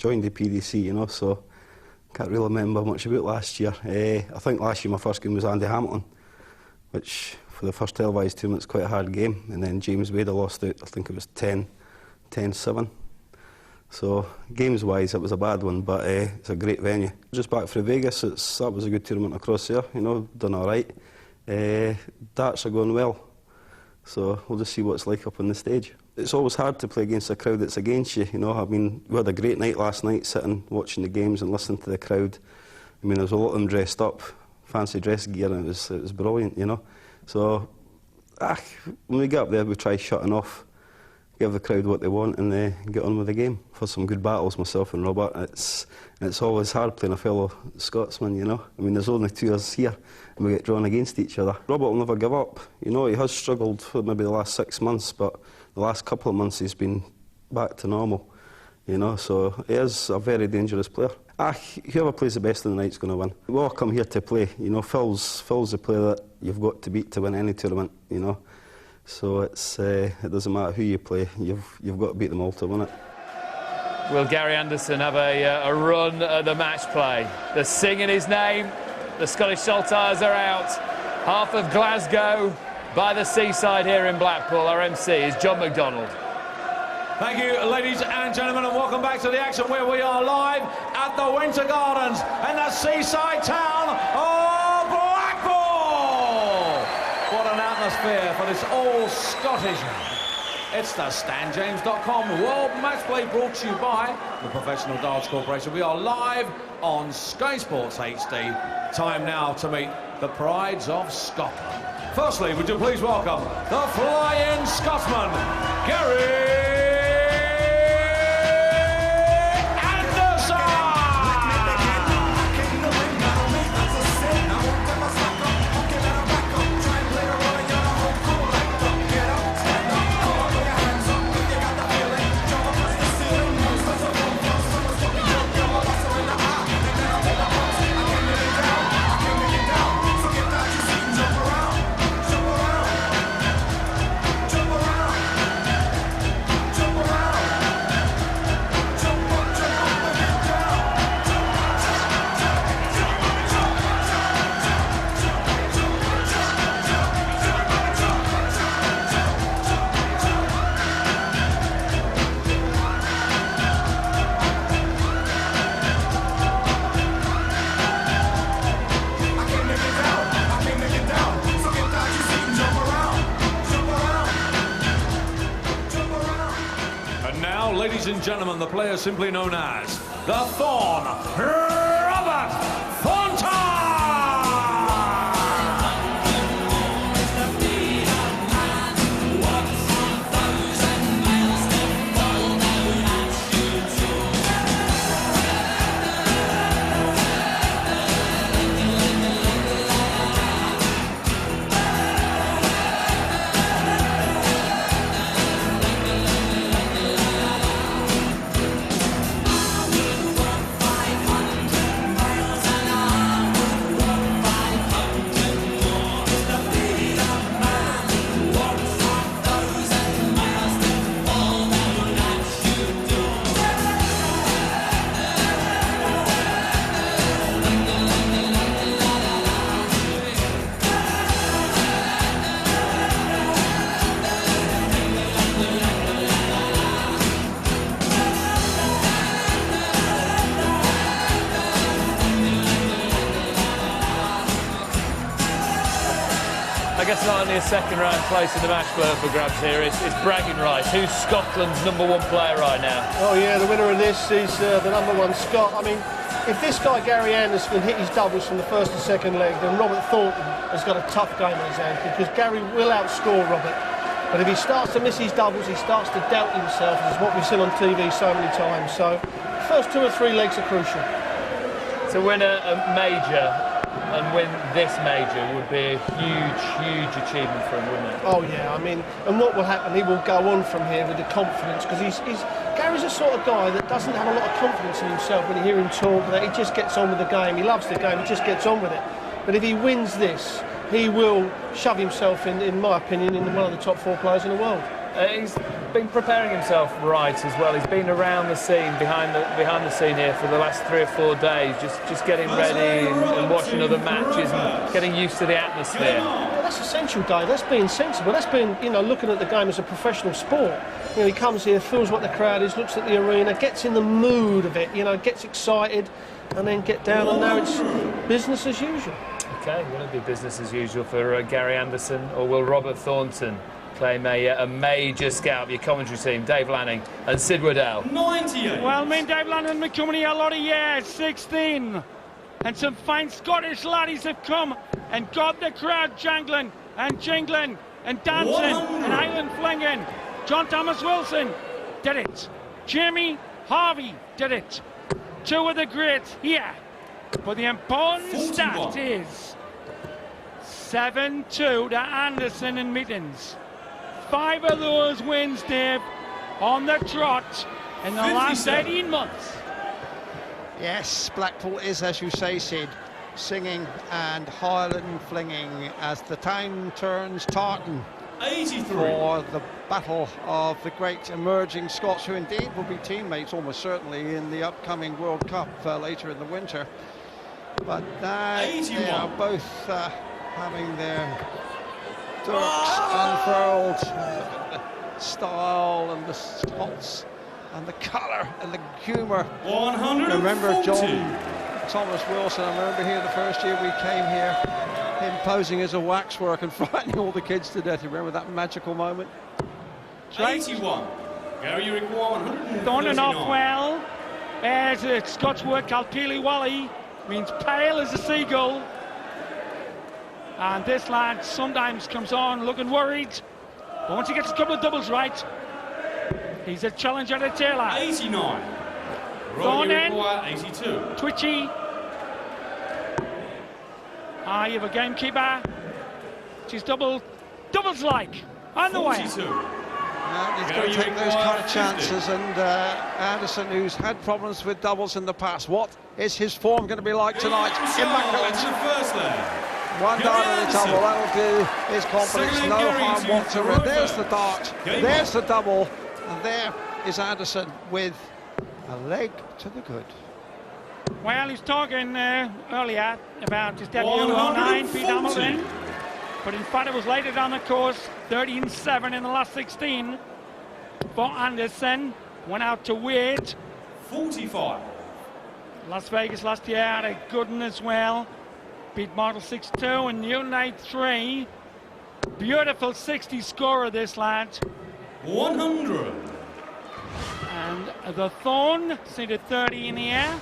joined the PDC, you know, so can't really remember much about last year. I think last year my first game was Andy Hamilton, which for the first televised tournament was quite a hard game, and then James Wade I lost out, I think it was 10-7. So games-wise it was a bad one, but it's a great venue. Just back from Vegas, that was a good tournament across there, you know, done all right. Darts are going well, so we'll just see what it's like up on the stage. It's always hard to play against a crowd that's against you, you know. I mean, we had a great night last night, sitting, watching the games and listening to the crowd. I mean, there was a lot of them dressed up, fancy dress gear, and it was brilliant, you know. So, when we get up there, we try shutting off, give the crowd what they want, and get on with the game. For some good battles, myself and Robert. It's always hard playing a fellow Scotsman, you know. I mean, there's only two of us here, and we get drawn against each other. Robert will never give up. You know, he has struggled for maybe the last 6 months, but the last couple of months he's been back to normal, you know, so he is a very dangerous player. Whoever plays the best in the night's going to win. We all come here to play, you know. Phil's the player that you've got to beat to win any tournament, you know. So it doesn't matter who you play, you've got to beat them all to win it. Will Gary Anderson have a run at the match play? They're singing his name. The Scottish Saltires are out. Half of Glasgow by the seaside here in Blackpool. Our MC is John McDonald. Thank you, ladies and gentlemen, and welcome back to the action where we are live at the Winter Gardens in the seaside town of Blackpool. What an atmosphere for this all-Scottish. It's the StanJames.com World Matchplay, brought to you by the Professional Darts Corporation. We are live on Sky Sports HD. Time now to meet the prides of Scotland. Firstly, would you please welcome the Flying Scotsman, Gary ladies and gentlemen, the player simply known as the Thorn, Robert Thornton! I guess not only a second-round place in the match play for grabs here, it's bragging rights. Who's Scotland's #1 player right now? Oh yeah, the winner of this is the #1 Scot. I mean, if this guy Gary Anderson can hit his doubles from the first and second leg, then Robert Thornton has got a tough game on his hands, because Gary will outscore Robert. But if he starts to miss his doubles, he starts to doubt himself, as what we've seen on TV so many times. So, first 2 or 3 legs are crucial. To win a major and win this major would be a huge, huge achievement for him, wouldn't it? Oh yeah, I mean, and what will happen, he will go on from here with the confidence, because Gary's the sort of guy that doesn't have a lot of confidence in himself when you hear him talk, that he just gets on with the game. He loves the game, he just gets on with it. But if he wins this, he will shove himself in my opinion, in one of the top 4 players in the world. He's been preparing himself right as well. He's been around the scene, behind the scene here for the last 3 or 4 days, just getting ready and watching other matches and getting used to the atmosphere. Yeah, that's essential, Dave. That's being sensible. That's being, you know, looking at the game as a professional sport. You know, he comes here, feels what the crowd is, looks at the arena, gets in the mood of it, you know, gets excited, and then get down, and now it's business as usual. Okay, will it be business as usual for Gary Anderson, or will Robert Thornton claim a major scalp? Your commentary team, Dave Lanning and Sid Waddell. 98. Well, me and Dave Lanning have been coming here a lot of years, 16. And some fine Scottish laddies have come and got the crowd jangling and jingling and dancing 100. And Highland flinging. John Thomas Wilson did it. Jamie Harvey did it. 2 of the greats here. But the important 41. Stat is 7-2 to Anderson and Middens. 5 of those wins, Dave, on the trot in the 57. Last 18 months. Yes, Blackpool is, as you say, Sid, singing and Highland flinging as the town turns tartan 83. For the battle of the great emerging Scots, who indeed will be teammates almost certainly in the upcoming World Cup later in the winter. But they are both having their dirks unfurled. The style and the Scots and the colour and the humour. 140. Remember John Thomas Wilson, I remember here the first year we came here, him posing as a waxwork and frightening all the kids to death. You remember that magical moment? 81. Gary, you require 139. Thornton off well. There's a Scotch word called Peely Wally, means pale as a seagull. And this lad sometimes comes on looking worried, but once he gets a couple of doubles right, he's a challenger to Taylor. 89. Thornton, 82. twitchy. You have a gamekeeper. She's doubles like on the way. 42. He's got to take those kind of chances, and Anderson, who's had problems with doubles in the past, what is his form going to be like tonight? Immaculate. One dart in the double, that'll do his confidence no harm whatsoever. There's the dart, there's the double, and there is Anderson with a leg to the good. Well, he's talking earlier about his debut on 9, Pete Hamilton. But in fact, it was later down the course, 13-7 in the last 16 for Anderson. Went out to Wade. 45. Las Vegas last year had a good one as well. Beat Martel 6-2 and Newton 8-3. Beautiful 60 scorer, this lad. 100. And the Thorn seated 30 in the air.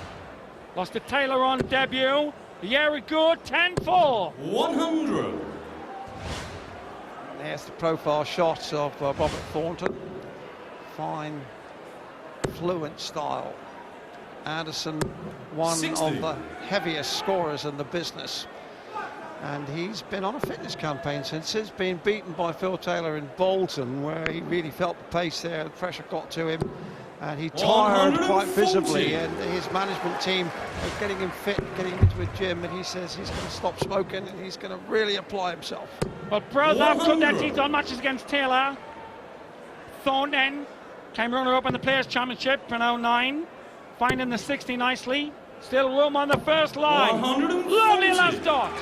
Lost to Taylor on debut. A year ago, 10-4. 100. There's the profile shot of Robert Thornton. Fine, fluent style. Anderson, one 60. of the heaviest scorers in the business. And he's been on a fitness campaign since he's been beaten by Phil Taylor in Bolton, where he really felt the pace there, the pressure got to him. And he tired quite visibly, and his management team are getting him fit, getting into a gym, and he says he's going to stop smoking and he's going to really apply himself. Well, both have cut their teeth on matches against Taylor. Thornton came runner-up in the Players' Championship in 09, finding the 60 nicely. Still room on the first line. 140. Lovely last dot.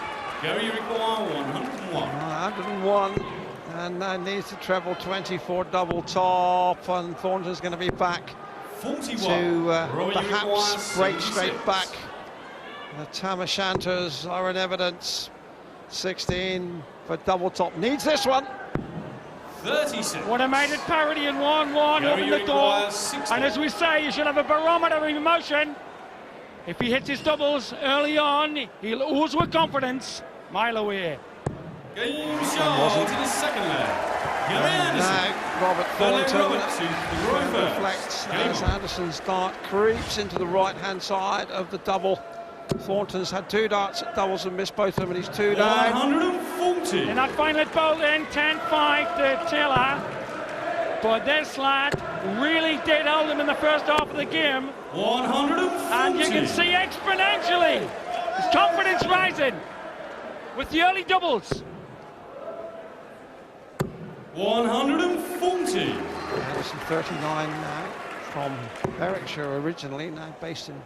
Gary, you require 101. 101. And then needs to treble 24 double top, and Thornton's going to be back 41. to perhaps break straight back. The Tam O'Shanters are in evidence. 16 for double top, needs this one. 36. Would have made it parity in 1-1, open the door. And as we say, you should have a barometer of emotion. If he hits his doubles early on, he'll ooze with confidence. Mile away. Game shot to the second leg. Gary Anderson. Now Robert Thornton reflects as Anderson's dart creeps into the right-hand side of the double. Thornton's had 2 darts at doubles and missed both of them, and he's 2 down. 140. In that final at Bolton, 10-5 to Taylor. But this lad really did hold him in the first half of the game. 140. And you can see exponentially his confidence rising with the early doubles. 140. Anderson 39 now, from Berwickshire originally, now based in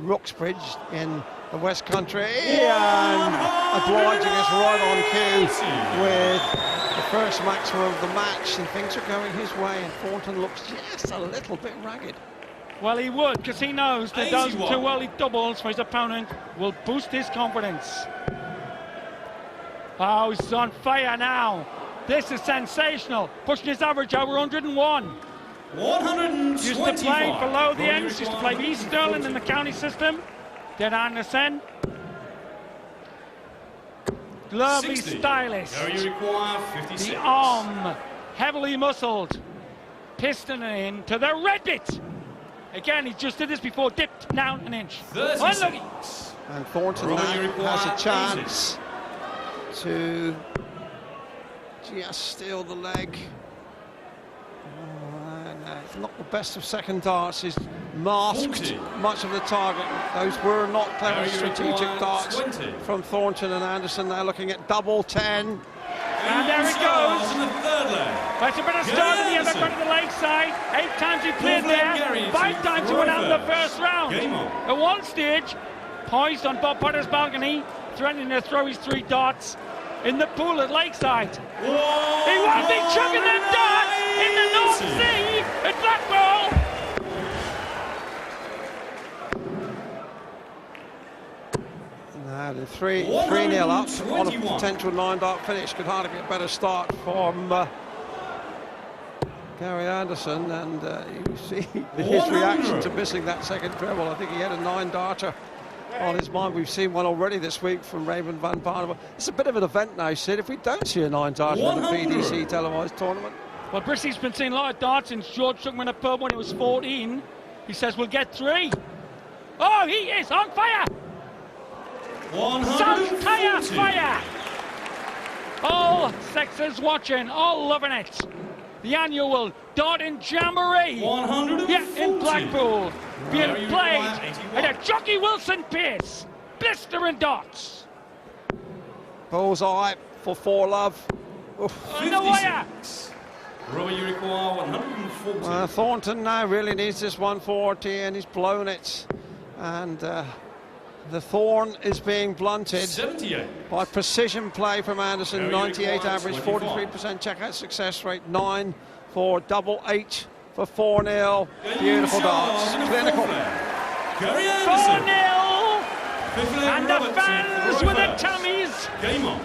Rooksbridge in the West Country, and obliging us right on cue with the first maximum of the match, and things are going his way, and Thornton looks just a little bit ragged. Well, he would, because he knows that those 2 early doubles for his opponent will boost his confidence. Oh, he's on fire now. This is sensational, pushing his average over 101. 125. Used to play below the ends, used to play East Stirling in the county system. Did Anderson. Lovely 60. stylist. Now you require 56. The arm, heavily muscled. Piston in to the red bit. Again, he just did this before, dipped down an inch. 36. And Thornton now has a chance to just steal the leg. It's not the best of second darts. He's masked 40. much of the target. Those were not clever strategic darts 20. from Thornton and Anderson. Now looking at double 10. And there it goes. In the third leg. That's a bit of start in the other front of the leg side. 8 times he played there, 5 times he went out in the first round. At one stage, poised on Bob Potter's balcony, threatening to throw his 3 darts in the pool at Lakeside. He won't be chucking them darts in the North Sea at Blackpool. Now the 3-0 up on a potential 9-dart finish. Could hardly be a better start from Gary Anderson, and you see his reaction to missing that second treble. I think he had a 9-darter on his mind. We've seen one already this week from Raymond van Barneveld. It's a bit of an event now, Sid, if we don't see a 9-darter in the PDC televised tournament. Well, Brissy's been seeing a lot of darts since George took him in a pub when he was 14. He says we'll get 3. Oh, he is on fire! Saltire fire! All sexes watching, all loving it. The annual darting jamboree here in Blackpool, being played at a Jockey Wilson pace. Blistering darts. Bullseye for 4 love. On the wire. Robbie, you require 140. Thornton now really needs this 140, and he's blown it. And the thorn is being blunted 78. by precision play from Anderson. 98 average, 43% checkout success rate, 9 for double 8 for 4-0. Beautiful darts, clinical. 4-0, and the fans with the tummies Game on.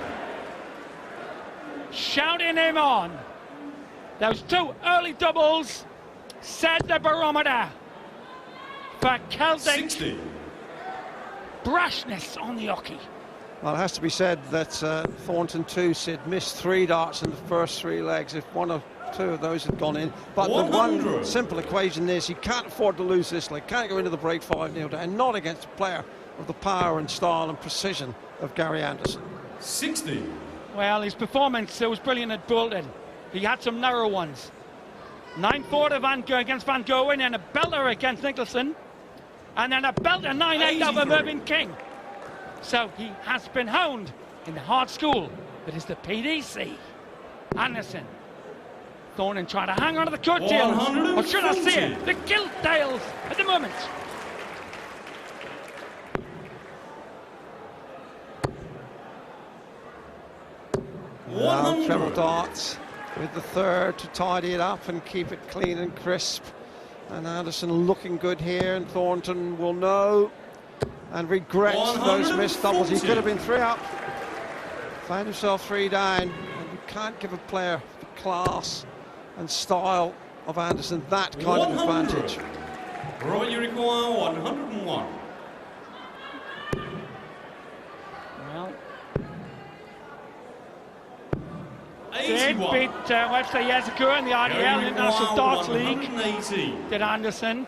shouting him on. Those 2 early doubles set the barometer for Celtic 60. brashness on the hockey. Well, it has to be said that Thornton too, Sid, missed 3 darts in the first 3 legs. If 1 or 2 of those had gone in, but 100. the one simple equation is he can't afford to lose this leg. Can't go into the break 5-0 down, not against a player of the power and style and precision of Gary Anderson. 60. Well, his performance was brilliant at Bolton. He had some narrow ones. 9-4 against Van Gogh, and a belter against Nicholson, and then a belter 9-8 over Mervyn King. So he has been honed in the hard school that is the PDC. Anderson. Thornton trying to hang on to the coattails, or should I say it, the gilt tails at the moment. Now treble darts with the 3rd to tidy it up and keep it clean and crisp. And Anderson looking good here, and Thornton will know and regret those missed doubles. He could have been 3 up, found himself 3 down, and you can't give a player the class and style of Anderson that kind of advantage. Roy, you require 101. Well, 81. did beat Webster years ago in the IDL International Darts League. 180. Did Anderson.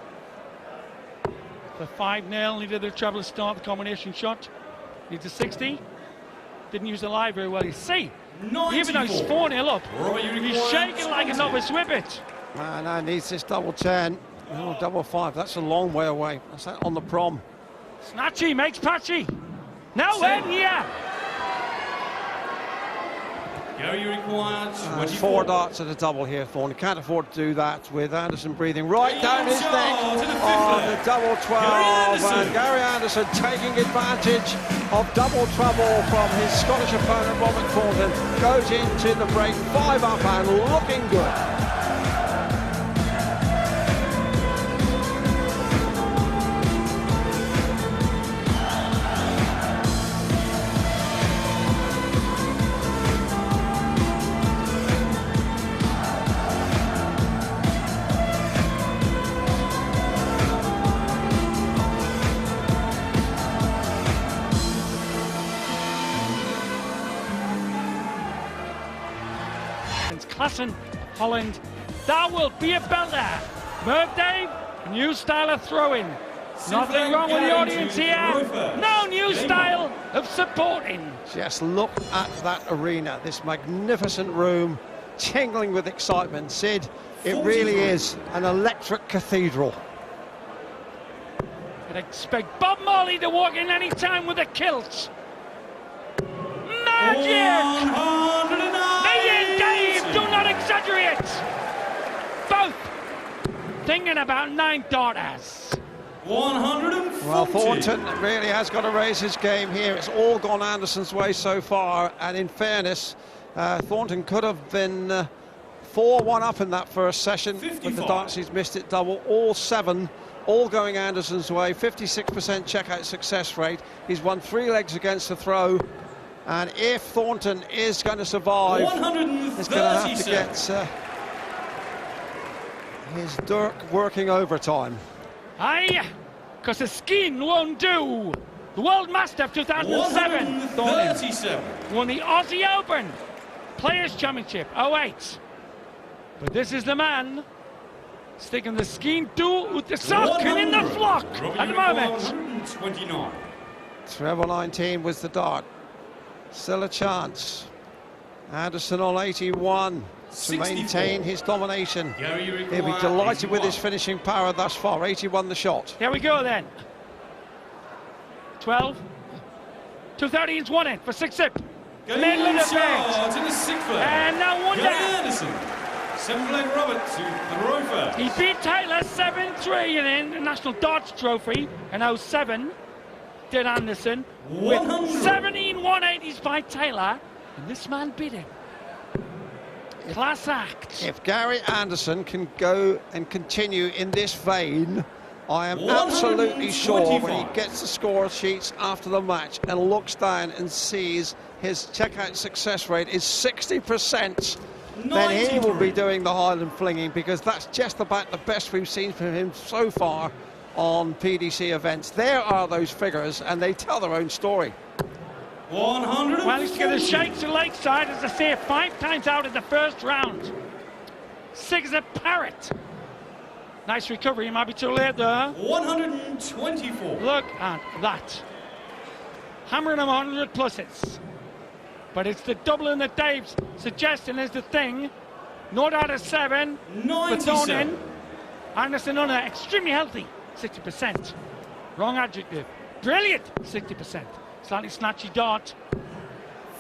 The 5-0, needed the treble to start the combination shot. Needs a 60. Didn't use the live very well. You see, 94. even though he's 4-0 up, Roy, he's shaking like a novice whippet. And now needs this double 10. Oh, double 5, that's a long way away. That's that on the prom. Snatchy makes patchy. Nowhere near. Gary, you require 24. 4 darts at a double here, Thornton. Can't afford to do that with Anderson breathing right down his neck on the double 12. And Gary Anderson taking advantage of double trouble from his Scottish opponent, Robert Thornton. Goes into the break, 5 up and looking good. Klassen, Holland, that will be a belter. Merv Dave, new style of throwing. Nothing wrong with the audience here. No new style of supporting. Just look at that arena, this magnificent room, tingling with excitement. Sid, it really is an electric cathedral. I'd expect Bob Marley to walk in any time with a kilt. Magic! Ian Dave, do not exaggerate! Both thinking about 9 daughters. 140. Well, Thornton really has got to raise his game here. It's all gone Anderson's way so far, and in fairness, Thornton could have been 4-1 up in that first session, 55. but the darts he's missed it double, all 7. All going Anderson's way, 56% checkout success rate. He's won 3 legs against the throw. And if Thornton is going to survive, he's going to have to get his Dirk working overtime. Aye, because the skin won't do. The World Master of 2007, Thornton won the Aussie Open Players' Championship 08. But this is the man sticking the skin to with the sock and in the flock at the moment. 29. Treble 19 was the dart. Still a chance. Anderson on 81 to maintain his domination. He'll be delighted with his finishing power thus far. 81 the shot. Here we go then. 12. 213's won it for 6-zip. Middle of the bed. And no wonder. Anderson. 7-leg Robert to throw first. He beat Taylor 7-3 in the International Darts Trophy in 07. Did Anderson with 17 180s by Taylor, and this man beat him. Class act. If Gary Anderson can go and continue in this vein, I am absolutely sure when he gets the score sheets after the match and looks down and sees his checkout success rate is 60%, then he will be doing the Highland flinging, because that's just about the best we've seen from him so far on PDC events. There are those figures, and they tell their own story. 100. Well, he's going to shake to Lakeside, as I say, 5 times out in the first round. 6 a parrot. Nice recovery. He might be too late there. 124. Look at that. Hammering him 100 pluses. But it's the doubling that Dave's suggesting is the thing. Not out of 7. 97. Anderson under, extremely healthy. 60%. Wrong adjective. Brilliant. 60%. Slightly snatchy dart.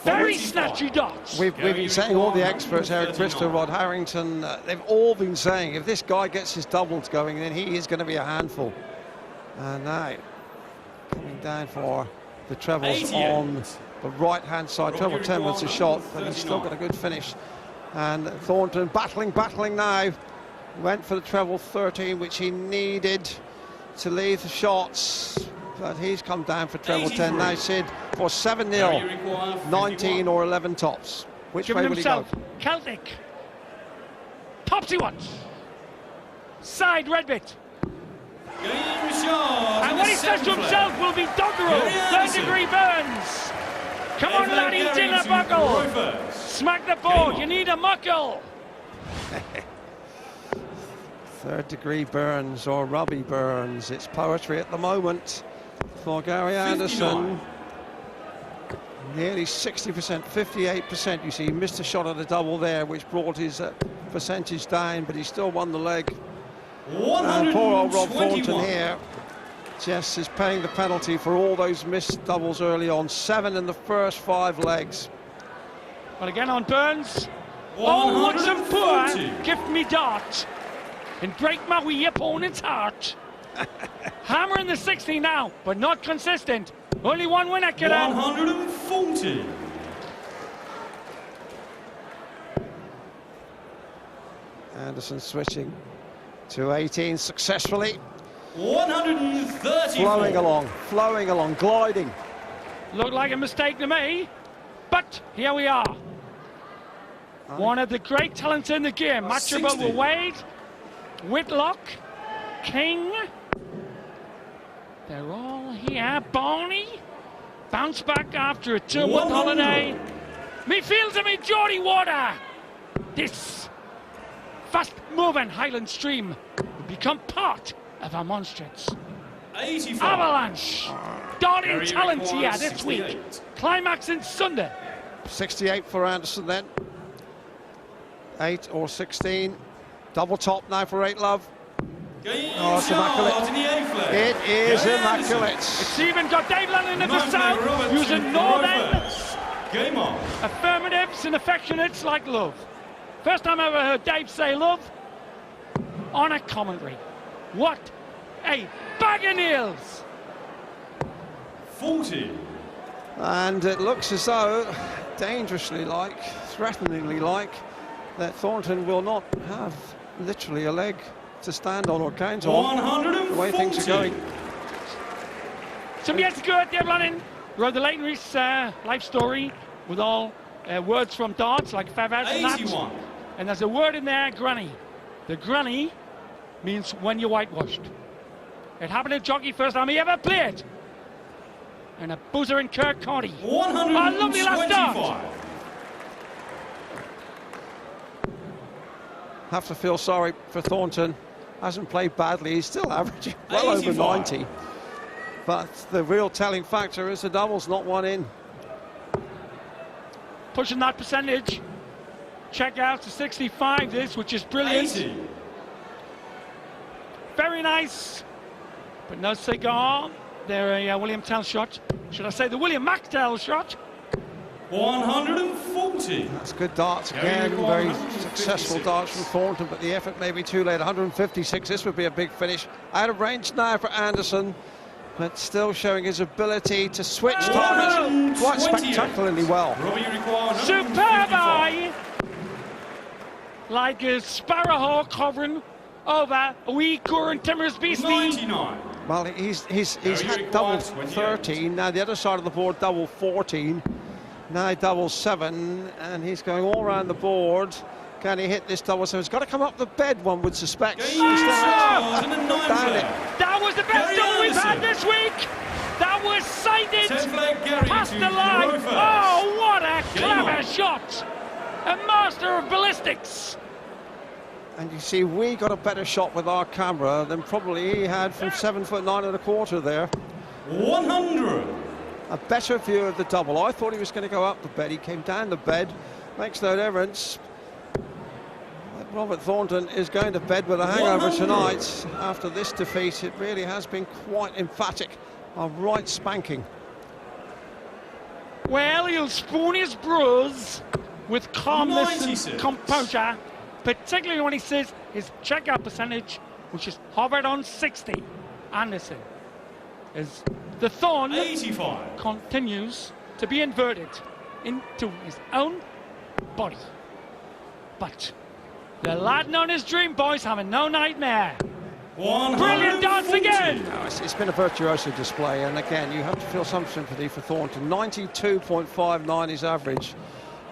Very snatchy dots. We've been saying, all the experts, Eric Bristow, Rod Harrington, they've all been saying if this guy gets his doubles going, then he is going to be a handful. And now coming down for the trebles on the right hand side. Treble 10 was a shot, but he's still got a good finish. And Thornton battling now. Went for the treble 13, which he needed to leave the shots, but he's come down for treble 10 now, Sid, for 7-0, 19 or 11 tops. Which way will he go? Celtic. Topsy once. Side red bit. And what he says to himself will be doggerel. 3rd-degree burns. Come on, laddie, dinner buckle. Smack the board, you need a muckle. 3rd-degree burns or Robbie Burns. It's poetry at the moment for Gary Anderson. 59. Nearly 60%, 58%. You see, he missed a shot at a double there, which brought his percentage down, but he still won the leg. And poor old Rob Thornton here just is paying the penalty for all those missed doubles early on. 7 in the first 5 legs. But again on Burns. Oh, what's a poor gift me dart and break my wee opponent's heart. Hammering the 60 now, but not consistent. Only one winner, kiddo. 140. Anderson switching to 18 successfully. 130. Flowing along, gliding. Looked like a mistake to me, but here we are. One of the great talents in the game, matchable with Wade, Whitlock, King. They're all here. Barney, bounce back after a 2-month holiday. Me feels of me Geordie Water. This fast-moving Highland stream will become part of our monstrance. 85. Avalanche. Darting talent here this week. Climaxing Sunday. 68 for Anderson then. 8 or 16. Double top now for 8 Love. Oh, it's immaculate. It is immaculate. It's even got Dave Lennon in the south using northern Game on. affirmatives and affectionates like love. First time I ever heard Dave say love on a commentary. What a bag of nails. 40. And it looks as though, dangerously like, threateningly like, that Thornton will not have literally a leg to stand on or count on. 140. The way things are going. Some years ago, Dave Lennon wrote the Leighton Reese life story with all words from darts like feathers and that. 81. And there's a word in there, granny. The granny means when you're whitewashed. It happened to Jockey first time he ever played. And a boozer in Kirk County. 125. lovely last dart. Have to feel sorry for Thornton. Hasn't played badly. He's still averaging well 85. over 90. But the real telling factor is the doubles not one in. Pushing that percentage. Check out to 65 this, which is brilliant. 80. Very nice. But no cigar. There a William Tell shot. Should I say the William McTell shot? 140. That's good darts again. Very successful darts from Thornton, but the effort may be too late. 156. This would be a big finish. Out of range now for Anderson, but still showing his ability to switch targets quite spectacularly well. Superb eye! Like a sparrowhawk hovering over a wee current timorous beastie. 99. Well, he's had double 13. Now the other side of the board, double 14. Now double 7, and he's going all around the board. Can he hit this double 7? It's got to come up the bed, one would suspect. Down it. That was the best double we've had this week. That was sighted past the line. Oh, what a clever shot! A master of ballistics. And you see, we got a better shot with our camera than probably he had from 7'9 1/4 there. 100. A better view of the double. I thought he was going to go up the bed. He came down the bed. Makes no difference. Robert Thornton is going to bed with a hangover 100. tonight. After this defeat, it really has been quite emphatic. A right spanking. Well, he'll spoon his brews with calmness 96. and composure, particularly when he says his checkout percentage, which is hovered on 60. Anderson is the thorn 85. continues to be inverted into his own body. But the lad known as Dream Boy's having no nightmare. Brilliant dance again! No, it's been a virtuoso display, and again, you have to feel some sympathy for Thornton. 92.59 his average,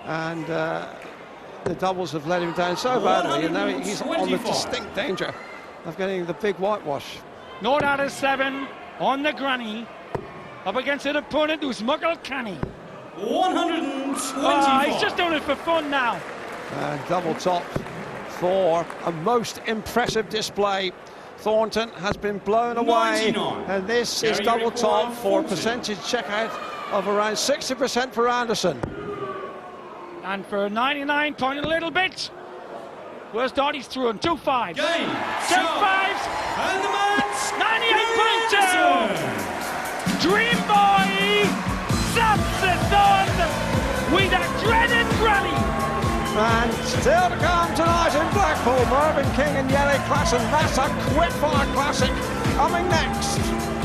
and the doubles have let him down so badly, and now he's on the distinct danger of getting the big whitewash. 0 out of 7 on the granny, up against an opponent who's muggle canny. 125. He's just doing it for fun now. And double top for a most impressive display. Thornton has been blown away, 99. and this is double top for a percentage checkout of around 60% for Anderson. And for 99 point a little bit, where's Dottie's through on 2 5s? Game, 2 5s, and the match 98.2. Dream Boy, Samson with a dreaded granny. And still to come tonight in Blackpool, Mervyn King and Yellow Class, and that's a quick-fire classic coming next.